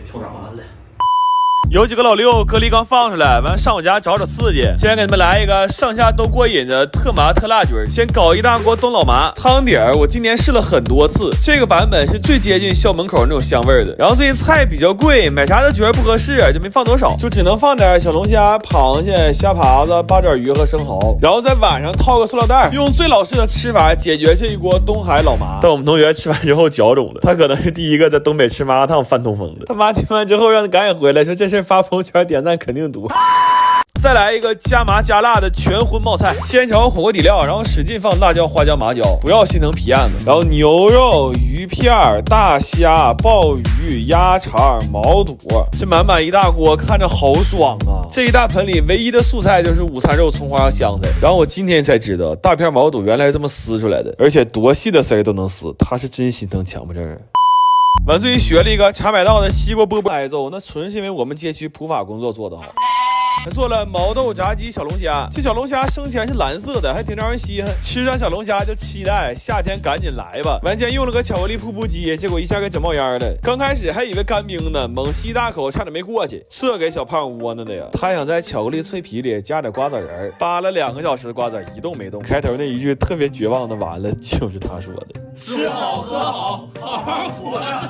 跳闸完了。有几个老六隔离刚放出来，完上我家找刺激。今天给你们来一个上下都过瘾的特麻特辣菌。先搞一大锅东老麻汤底儿，我今年试了很多次，这个版本是最接近校门口那种香味的。然后最近菜比较贵，买啥都觉得不合适，就没放多少，就只能放点小龙虾、螃蟹、虾爬子、八爪鱼和生蚝。然后在晚上套个塑料袋，用最老式的吃法解决这一锅东海老麻。但我们同学吃完之后脚肿了，他可能是第一个在东北吃麻辣烫犯痛风的。他妈听完之后让他赶紧回来，说这事发朋友圈点赞肯定多。再来一个加麻加辣的全荤冒菜，先炒火锅底料，然后使劲放辣椒、花椒、麻椒，不要心疼皮燕子。然后牛肉、鱼片、大虾、鲍鱼、鸭肠、毛肚，这满满一大锅，看着好爽啊！这一大盆里唯一的素菜就是午餐肉、葱花、香菜。然后我今天才知道，大片毛肚原来是这么撕出来的，而且多细的丝都能撕，他是真心疼强迫症。完，最近学了一个茶百道的西瓜饽饽挨揍，那纯是因为我们街区普法工作做得好。还做了毛豆炸鸡小龙虾，这小龙虾生前是蓝色的，还挺招人稀罕。吃上小龙虾就期待夏天赶紧来吧。完前用了个巧克力瀑布鸡，结果一下给整冒烟了。刚开始还以为干冰呢，猛吸大口差点没过去，这给小胖窝囊的呀！他想在巧克力脆皮里加点瓜子仁，扒了2个小时的瓜子一动没动。开头那一句特别绝望的完了，就是他说的：吃好喝好，好好活呀。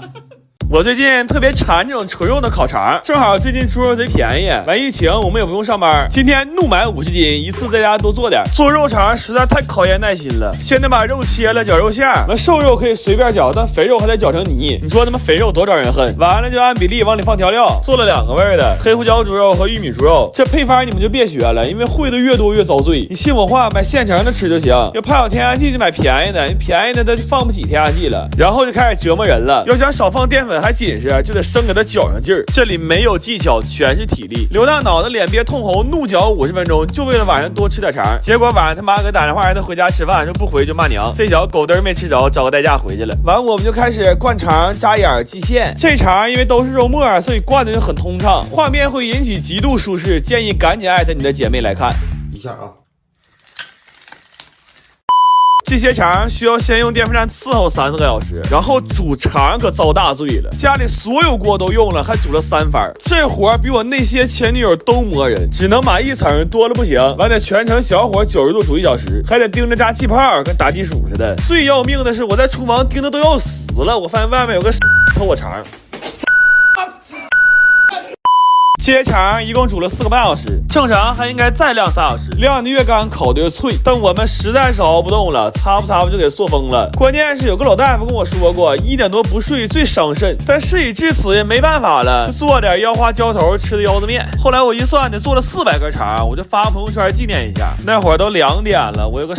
我最近特别馋这种纯肉的烤肠，正好最近猪肉贼便宜，完疫情我们也不用上班，今天怒买50斤，一次在家多做点。做肉肠实在太考验耐心了，先得把肉切了，绞肉馅，完瘦肉可以随便绞，但肥肉还得绞成泥。你说他妈肥肉多招人恨！完了就按比例往里放调料，做了2个味的黑胡椒猪肉和玉米猪肉。这配方你们就别学了，因为会的越多越遭罪。你信我话，买现成的吃就行。要怕有添加剂就买便宜的，便宜的它就放不起添加剂了，然后就开始折磨人了。要想少放淀粉还紧实，就得生给它搅上劲儿。这里没有技巧，全是体力。刘大脑的脸憋通红，怒搅50分钟，就为了晚上多吃点肠。结果晚上他妈给打电话让他回家吃饭，说不回就骂娘。这小狗嘚没吃着，找个代驾回去了。完我们就开始灌肠、扎眼、系线。这肠因为都是肉末，所以灌的就很通畅，画面会引起极度舒适，建议赶紧艾特你的姐妹来看一下啊。这些肠需要先用电风扇伺候3-4个小时，然后煮肠可遭大罪了，家里所有锅都用了，还煮了3番，这活比我那些前女友都磨人，只能码1层，多了不行，完得全程小火90度煮1小时，还得盯着炸气泡，跟打地鼠似的。最要命的是我在厨房盯的都要死了，我发现外面有个偷我肠。这些肠一共煮了4个半小时，正常还应该再晾3小时，晾的越干烤的越脆。但我们实在是熬不动了，擦不就给塑封了。关键是有个老大夫跟我说过，1点多不睡最伤肾，但事已至此也没办法了，就做点腰花浇头吃的腰子面。后来我一算得做了400根肠，我就发朋友圈纪念一下。那会儿都2点了，我有个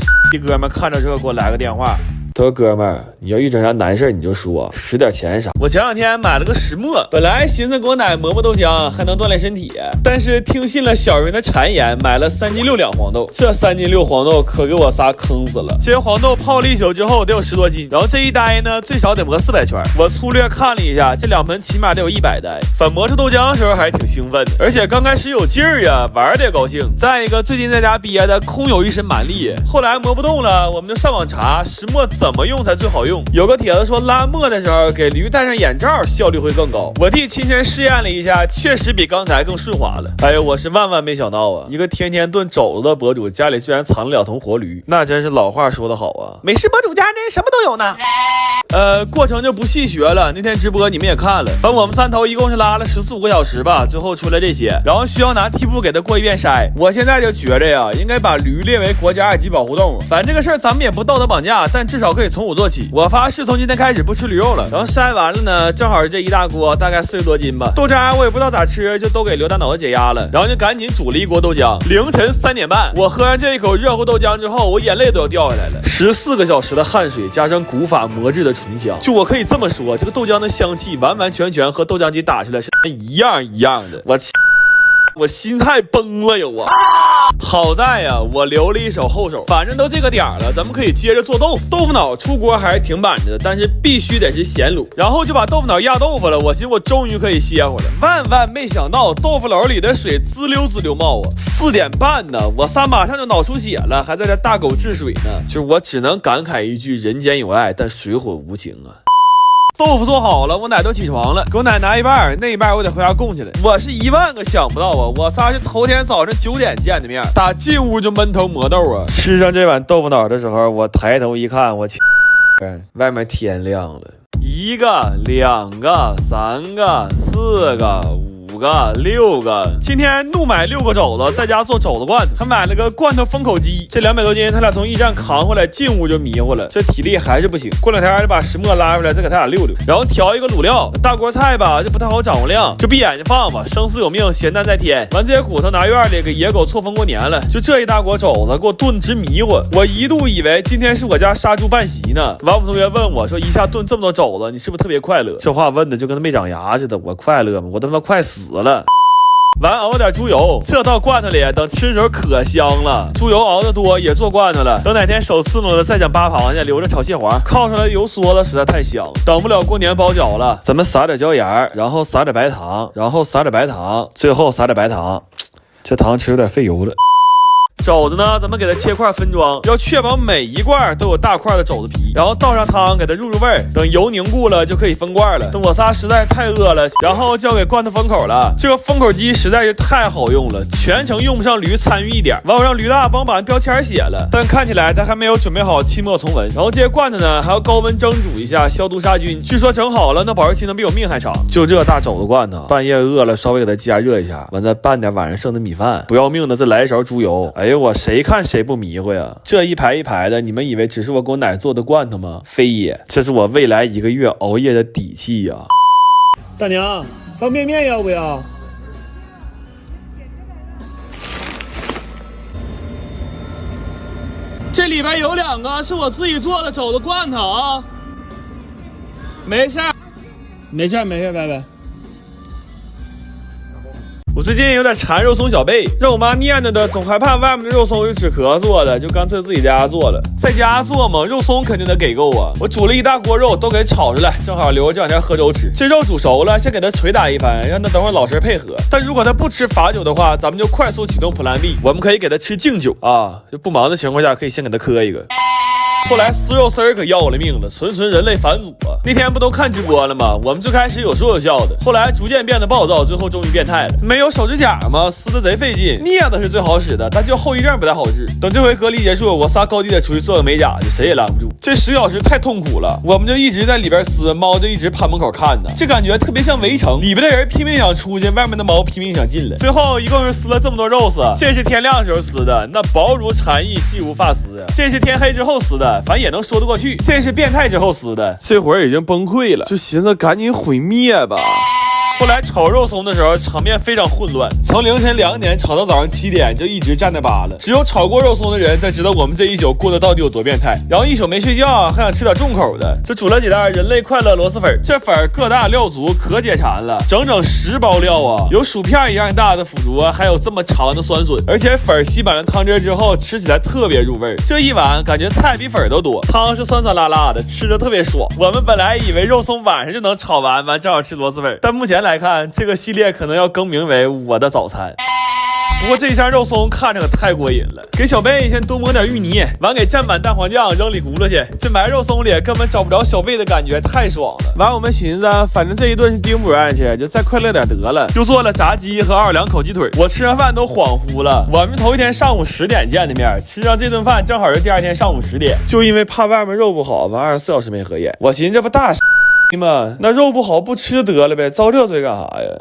哥们看着这个给我来个电话。他说哥们儿，你要遇着啥难事你就说，使点钱啥。我前2天买了个石磨，本来寻思给我奶磨磨豆浆还能锻炼身体，但是听信了小人的谗言，买了3斤6两黄豆。这3斤6黄豆可给我仨坑死了。这些黄豆泡了1宿之后得有10多斤，然后这一待呢最少得磨400圈。我粗略看了一下，这2盆起码得有100袋。反磨出豆浆的时候还挺兴奋的，而且刚开始有劲儿呀，玩的也高兴。再一个最近在家憋的空有一身蛮力，后来磨不动了，我们就上网查石磨怎么用才最好用。有个帖子说拉磨的时候给驴戴上眼罩效率会更高，我弟亲身试验了一下，确实比刚才更顺滑了。哎呦，我是万万没想到啊，一个天天炖肘子的博主家里居然藏了2头活驴，那真是老话说得好啊，美食博主家人什么都有呢。过程就不细学了，那天直播你们也看了，反正我们3头一共是拉了14-15个小时吧，最后出来这些，然后需要拿屉布给它过一遍筛。我现在就觉着呀，应该把驴列为国家2级保护动物。反正这个事儿咱们也不道德绑架，但至少可以从我做起。我发誓从今天开始不吃驴肉了。然后筛完了呢，正好是这一大锅，大概40多斤吧。豆渣我也不知道咋吃，就都给刘大脑子解压了，然后就赶紧煮了一锅豆浆。凌晨3点半，我喝上这一口热乎豆浆之后，我眼泪都要掉下来了。14个小时的汗水加上古法磨制的醇香，就我可以这么说，这个豆浆的香气完完全全和豆浆机打出来是一样的。我心态崩了有啊！好在呀，我留了一手后手，反正都这个点了，咱们可以接着做豆腐。豆腐脑出锅还是挺板着的，但是必须得是咸卤。然后就把豆腐脑压豆腐了，我寻思我终于可以歇会儿了。万万没想到，豆腐篓里的水滋溜冒啊！4点半呢，我仨马上就脑出血了，还在这大狗治水呢。就我只能感慨一句：人间有爱，但水火无情啊！豆腐做好了，我奶都起床了，给我奶拿一半，那一半我得回家供去了。我是10000个想不到啊！我仨是头天早上9点见的面，打进屋就闷头磨豆啊。吃上这碗豆腐脑的时候，我抬头一看，我外面天亮了，1个、2个、3个、4个、5个、6个，今天怒买6个肘子，在家做肘子罐头，还买了个罐头封口机。这200多斤，他俩从驿站扛回来，进屋就迷糊了，这体力还是不行。过2天就把石磨拉回来，再给他俩溜溜，然后调一个卤料。大锅菜吧，就不太好掌握量，就闭眼睛放吧，生死有命，咸淡在天。完这些骨头拿院里给野狗错峰过年了，就这一大锅肘子给我炖直迷糊。我一度以为今天是我家杀猪办席呢。王府同学问我说：“一下炖这么多肘子，你是不是特别快乐？”这话问的就跟他没长牙似的。我快乐吗？我他妈快死了。完熬点猪油，这到罐头里，等吃的时候可香了。猪油熬得多也做罐头了，等哪天手刺挠了再讲扒螃蟹，留着炒蟹黄，靠出来油嗦了实在太香。等不了过年包饺了，咱们撒点椒盐，然后撒点白糖，然后撒点白糖，最后撒点白糖。这糖吃有点费油了。肘子呢，咱们给它切块分装，要确保每一罐都有大块的肘子皮，然后倒上汤给它入味儿，等油凝固了就可以封罐了。等我仨实在太饿了，然后交给罐头封口了。这个封口机实在是太好用了，全程用不上驴参与一点，完我让驴大帮把标签写了，但看起来他还没有准备好期末重文。然后这些罐头呢还要高温蒸煮一下，消毒杀菌，据说整好了那保质期能比我命还长。就这大肘子罐头，半夜饿了稍微给它加热一下，完再拌点晚上剩的米饭，不要命的再来一勺猪油。哎呦我谁看谁不迷糊呀？这一排一排的，你们以为只是我给我奶做的罐头吗？非也，这是我未来1个月熬夜的底气呀！大娘，方便面要不要？这里边有2个是我自己做的肘子罐头啊。没事儿，没事儿，没事儿，拜拜。我最近有点馋肉松小贝，让我妈念叨的，总害怕外面的肉松是纸壳做的，就干脆自己家做了。在家做嘛，肉松肯定得给够啊！我煮了一大锅肉，都给炒出来，正好留着这2天喝粥吃。这肉煮熟了，先给它捶打一番，让它等会儿老实配合。但如果它不吃罚酒的话，咱们就快速启动 Plan B， 我们可以给它吃敬酒啊，就不忙的情况下可以先给它磕一个。后来撕肉丝儿可要了命了，纯人类反祖啊！那天不都看直播了吗？我们最开始有说有笑的，后来逐渐变得暴躁，最后终于变态了。没有手指甲吗？撕的贼费劲。镊子是最好使的，但就后遗症不太好治。等这回隔离结束，我仨高低得出去做个美甲去，谁也拦不住。这10小时太痛苦了，我们就一直在里边撕，猫就一直趴门口看呢。这感觉特别像围城，里边的人拼命想出去，外面的猫拼命想进来。最后一共是撕了这么多肉丝，这是天亮时候撕的，那薄如蝉翼，细如发丝呀。这是天黑之后撕的。反正也能说得过去，这是变态之后撕的，这会儿已经崩溃了，就寻思赶紧毁灭吧。后来炒肉松的时候，场面非常混乱，从凌晨2点炒到早上7点，就一直站那扒了。只有炒过肉松的人才知道我们这一宿过得到底有多变态。然后一宿没睡觉，还想吃点重口的，就煮了几袋人类快乐螺蛳粉。这粉个大料足，可解馋了，整10包料啊，有薯片一样大的腐竹，还有这么长的酸笋，而且粉吸满了汤汁之后，吃起来特别入味。这一碗感觉菜比粉都多，汤是酸酸辣辣的，吃着特别爽。我们本来以为肉松晚上就能炒完正好吃螺蛳粉，但目前来看，这个系列可能要更名为我的早餐。不过这一箱肉松看着可太过瘾了，给小贝先多抹点芋泥，完给蘸满蛋黄酱扔里轱辘去。这埋肉松里根本找不着小贝的感觉，太爽了。完我们寻思，反正这一顿是丁不愿意吃，就再快乐点得了，又做了炸鸡和奥尔良烤鸡腿。我吃上饭都恍惚了，我们头一天上午10点见的面，吃上这顿饭正好是第2天上午10点。就因为怕外面肉不好，完24小时没合眼。我寻思这不大吗？那肉不好不吃得了呗，遭这罪干啥呀？